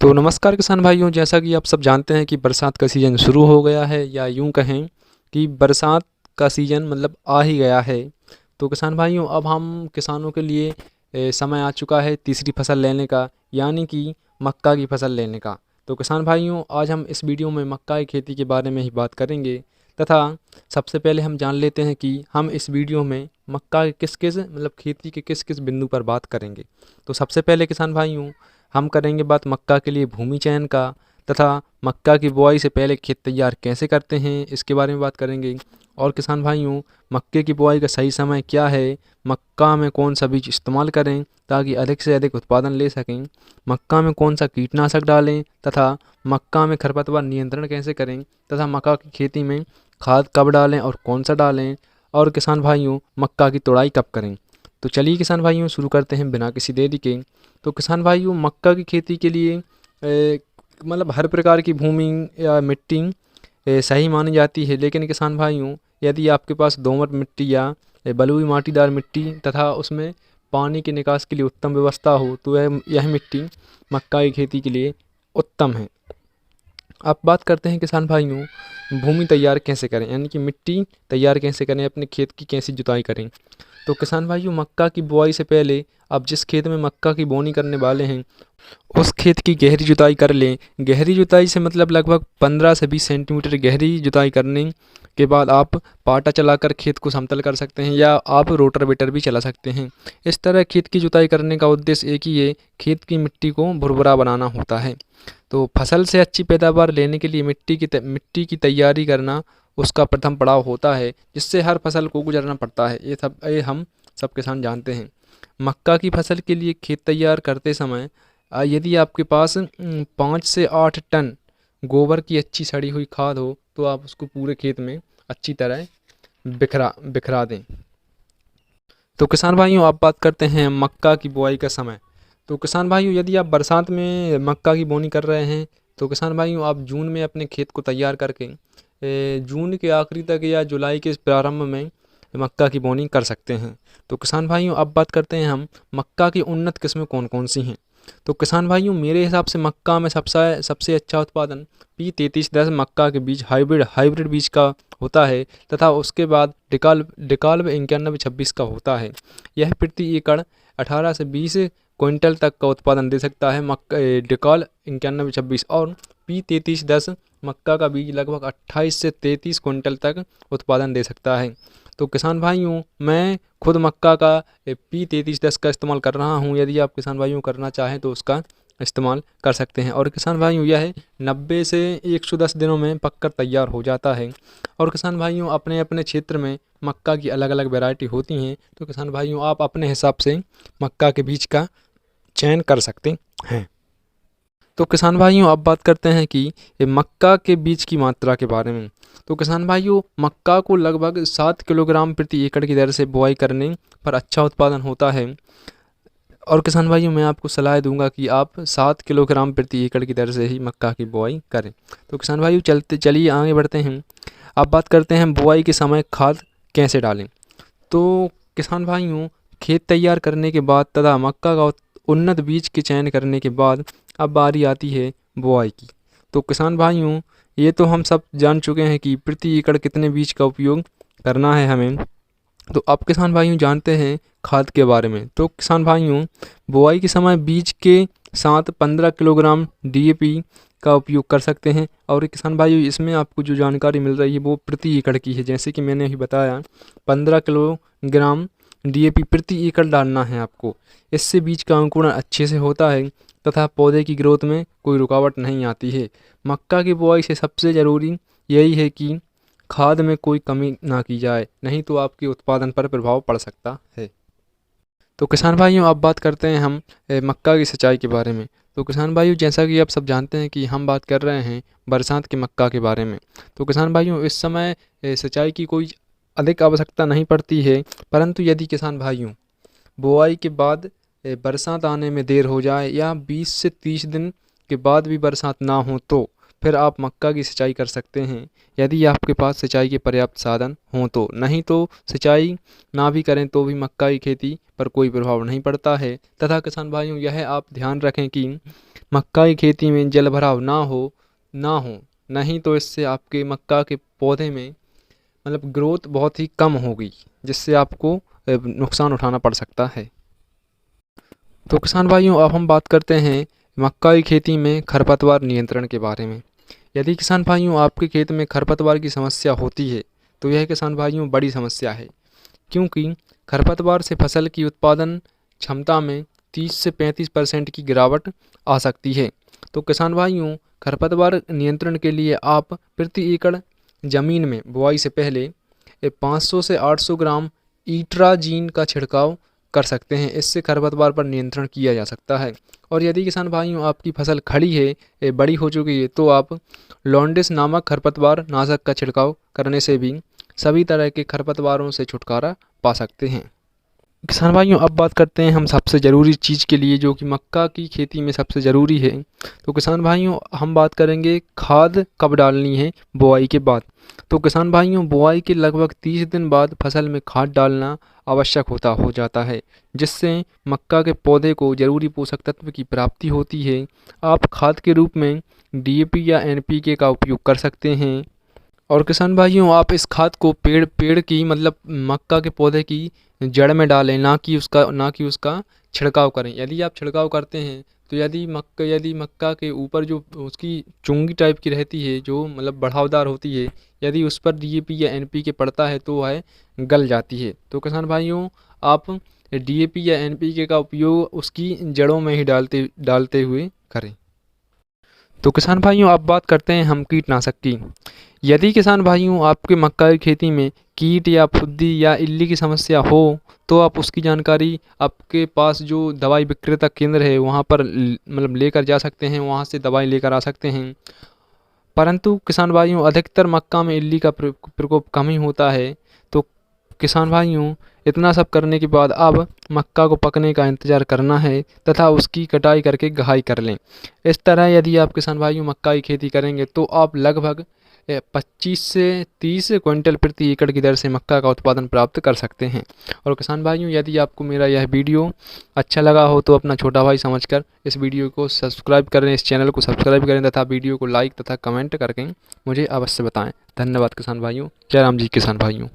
तो नमस्कार किसान भाइयों, जैसा कि आप सब जानते हैं कि बरसात का सीज़न शुरू हो गया है, या यूँ कहें कि बरसात का सीज़न मतलब आ ही गया है। तो किसान भाइयों, अब हम किसानों के लिए समय आ चुका है तीसरी फसल लेने का, यानी कि मक्का की फसल लेने का। तो किसान भाइयों, आज हम इस वीडियो में मक्का की खेती के बारे में ही बात करेंगे, तथा सबसे पहले हम जान लेते हैं कि हम इस वीडियो में मक्का के किस किस मतलब खेती के किस किस बिंदु पर बात करेंगे। तो सबसे पहले किसान भाइयों, हम करेंगे बात मक्का के लिए भूमि चयन का, तथा मक्का की बुआई से पहले खेत तैयार कैसे करते हैं इसके बारे में बात करेंगे। और किसान भाइयों, मक्के की बुआई का सही समय क्या है, मक्का में कौन सा बीज इस्तेमाल करें ताकि अधिक से अधिक उत्पादन ले सकें, मक्का में कौन सा कीटनाशक डालें, तथा मक्का में खरपतवार नियंत्रण कैसे करें, तथा मक्का की खेती में खाद कब डालें और कौन सा डालें, और किसान भाइयों मक्का की तुड़ाई कब करें। तो चलिए किसान भाइयों, शुरू करते हैं बिना किसी देरी के। तो किसान भाइयों, मक्का की खेती के लिए मतलब हर प्रकार की भूमि या मिट्टी सही मानी जाती है, लेकिन किसान भाइयों यदि आपके पास दोमट मिट्टी या बलुई माटीदार मिट्टी तथा उसमें पानी के निकास के लिए उत्तम व्यवस्था हो, तो यह मिट्टी मक्का की खेती के लिए उत्तम है। अब बात करते हैं किसान भाइयों, भूमि तैयार कैसे करें, यानी कि मिट्टी तैयार कैसे करें, अपने खेत की कैसी जुताई करें। तो किसान भाइयों, मक्का की बुआई से पहले आप जिस खेत में मक्का की बोनी करने वाले हैं उस खेत की गहरी जुताई कर लें। गहरी जुताई से मतलब लगभग 15 से 20 सेंटीमीटर गहरी जुताई करने के बाद आप पाटा चलाकर खेत को समतल कर सकते हैं, या आप रोटावेटर भी चला सकते हैं। इस तरह खेत की जुताई करने का उद्देश्य एक ही है, खेत की मिट्टी को भुरभुरा बनाना होता है। तो फसल से अच्छी पैदावार लेने के लिए मिट्टी की तैयारी करना उसका प्रथम पड़ाव होता है, जिससे हर फसल को गुजरना पड़ता है। ये हम सब किसान जानते हैं। मक्का की फसल के लिए खेत तैयार करते समय यदि आपके पास 5 से 8 टन गोबर की अच्छी सड़ी हुई खाद हो, तो आप उसको पूरे खेत में अच्छी तरह बिखरा बिखरा दें। तो किसान भाइयों, आप बात करते हैं मक्का की बुआई का समय। तो किसान भाइयों, यदि आप बरसात में मक्का की बोनी कर रहे हैं, तो किसान भाइयों आप जून में अपने खेत को तैयार करके जून के आखिरी तक या जुलाई के प्रारंभ में मक्का की बोनी कर सकते हैं। तो किसान भाइयों, अब बात करते हैं हम मक्का की उन्नत किस्में कौन कौन सी हैं। तो किसान भाइयों, मेरे हिसाब से मक्का में सबसे सबसे अच्छा उत्पादन P3310 मक्का के बीज हाइब्रिड बीज का होता है, तथा उसके बाद डिकाल्ब 9126 का होता है। यह प्रति एकड़ 18 से 20 क्विंटल तक का उत्पादन दे सकता है। डिकाल 9126 और P3310 मक्का का बीज लगभग 28 से 33 क्विंटल तक उत्पादन दे सकता है। तो किसान भाइयों, मैं खुद मक्का का P3310 का इस्तेमाल कर रहा हूँ। यदि आप किसान भाइयों करना चाहें तो उसका इस्तेमाल कर सकते हैं। और किसान भाइयों, यह 90 से 110 दिनों में पककर तैयार हो जाता है। और किसान भाइयों, अपने अपने क्षेत्र में मक्का की अलग अलग वैरायटी होती हैं, तो किसान भाइयों आप अपने हिसाब से मक्का के बीज का चयन कर सकते हैं। तो किसान भाइयों, अब बात करते हैं कि ये मक्का के बीज की मात्रा के बारे में। तो किसान भाइयों, मक्का को लगभग 7 किलोग्राम प्रति एकड़ की दर से बुआई करने पर अच्छा उत्पादन होता है। और किसान भाइयों, मैं आपको सलाह दूंगा कि आप 7 किलोग्राम प्रति एकड़ की दर से ही मक्का की बुआई करें। तो किसान भाइयों, चलिए आगे बढ़ते हैं। अब बात करते हैं बुआई के समय खाद कैसे डालें। तो किसान भाइयों, खेत तैयार करने के बाद तथा मक्का का उन्नत बीज के चयन करने के बाद अब बारी आती है बुआई की। तो किसान भाइयों, ये तो हम सब जान चुके हैं कि प्रति एकड़ कितने बीज का उपयोग करना है हमें। तो अब किसान भाइयों जानते हैं खाद के बारे में। तो किसान भाइयों, बुआई के समय बीज के साथ 15 किलोग्राम DAP का उपयोग कर सकते हैं। और किसान भाइयों, इसमें आपको जो जानकारी मिल रही है वो प्रति एकड़ की है। जैसे कि मैंने अभी बताया, 15 किलोग्राम DAP प्रति एकड़ डालना है आपको। इससे बीज का अंकुरण अच्छे से होता है तथा पौधे की ग्रोथ में कोई रुकावट नहीं आती है। मक्का की बुआई से सबसे ज़रूरी यही है कि खाद में कोई कमी ना की जाए, नहीं तो आपके उत्पादन पर प्रभाव पड़ सकता है। तो किसान भाइयों, अब बात करते हैं हम मक्का की सिंचाई के बारे में। तो किसान भाइयों, जैसा कि आप सब जानते हैं कि हम बात कर रहे हैं बरसात के मक्का के बारे में। तो किसान भाइयों, इस समय सिंचाई की कोई अधिक आवश्यकता नहीं पड़ती है, परंतु यदि किसान भाइयों बुआई के बाद बरसात आने में देर हो जाए या 20 से 30 दिन के बाद भी बरसात ना हो, तो फिर आप मक्का की सिंचाई कर सकते हैं, यदि आपके पास सिंचाई के पर्याप्त साधन हों तो। नहीं तो सिंचाई ना भी करें तो भी मक्का की खेती पर कोई प्रभाव नहीं पड़ता है। तथा किसान भाइयों, यह आप ध्यान रखें कि मक्का की खेती में जल भराव ना हो, नहीं तो इससे आपके मक्का के पौधे में मतलब ग्रोथ बहुत ही कम होगी, जिससे आपको नुकसान उठाना पड़ सकता है। तो किसान भाइयों, अब हम बात करते हैं मक्का की खेती में खरपतवार नियंत्रण के बारे में। यदि किसान भाइयों आपके खेत में खरपतवार की समस्या होती है तो यह किसान भाइयों बड़ी समस्या है, क्योंकि खरपतवार से फसल की उत्पादन क्षमता में 30 से 35% की गिरावट आ सकती है। तो किसान भाइयों, खरपतवार नियंत्रण के लिए आप प्रति एकड़ ज़मीन में बुआई से पहले 500 से 800 ग्राम ईट्राजीन का छिड़काव कर सकते हैं। इससे खरपतवार पर नियंत्रण किया जा सकता है। और यदि किसान भाइयों आपकी फसल खड़ी है, बड़ी हो चुकी है, तो आप लॉन्डिस नामक खरपतवार नाशक का छिड़काव करने से भी सभी तरह के खरपतवारों से छुटकारा पा सकते हैं। किसान भाइयों, अब बात करते हैं हम सबसे ज़रूरी चीज़ के लिए, जो कि मक्का की खेती में सबसे ज़रूरी है। तो किसान भाइयों, हम बात करेंगे खाद कब डालनी है बुआई के बाद। तो किसान भाइयों, बुआई के लगभग 30 दिन बाद फसल में खाद डालना आवश्यक हो जाता है, जिससे मक्का के पौधे को ज़रूरी पोषक तत्व की प्राप्ति होती है। आप खाद के रूप में DAP या NPK का उपयोग कर सकते हैं। और किसान भाइयों, आप इस खाद को पेड़ की मतलब मक्का के पौधे की जड़ में डालें, ना कि उसका छिड़काव करें। यदि आप छिड़काव करते हैं तो यदि मक्का के ऊपर जो उसकी चुंगी टाइप की रहती है, जो मतलब बढ़ावदार होती है, यदि उस पर DAP या NPK पड़ता है तो वह गल जाती है। तो किसान भाइयों, आप DAP या NPK का उपयोग उसकी जड़ों में ही डालते हुए करें। तो किसान भाइयों, अब बात करते हैं हम कीटनाशक की। यदि किसान भाइयों आपके मक्का की खेती में कीट या फुद्दी या इल्ली की समस्या हो तो आप उसकी जानकारी आपके पास जो दवाई विक्रेता केंद्र है वहाँ पर मतलब लेकर जा सकते हैं, वहाँ से दवाई लेकर आ सकते हैं। परंतु किसान भाइयों, अधिकतर मक्का में इल्ली का प्रकोप कम ही होता है। तो किसान भाइयों, इतना सब करने के बाद अब मक्का को पकने का इंतज़ार करना है तथा उसकी कटाई करके गहाई कर लें। इस तरह यदि आप किसान भाइयों मक्का की खेती करेंगे तो आप लगभग 25 से 30 क्विंटल प्रति एकड़ की दर से मक्का का उत्पादन प्राप्त कर सकते हैं। और किसान भाइयों, यदि आपको मेरा यह वीडियो अच्छा लगा हो तो अपना छोटा भाई समझकर इस वीडियो को सब्सक्राइब करें, इस चैनल को सब्सक्राइब करें तथा वीडियो को लाइक तथा कमेंट करके मुझे अवश्य बताएं। धन्यवाद किसान भाइयों। जय राम जी किसान भाइयों।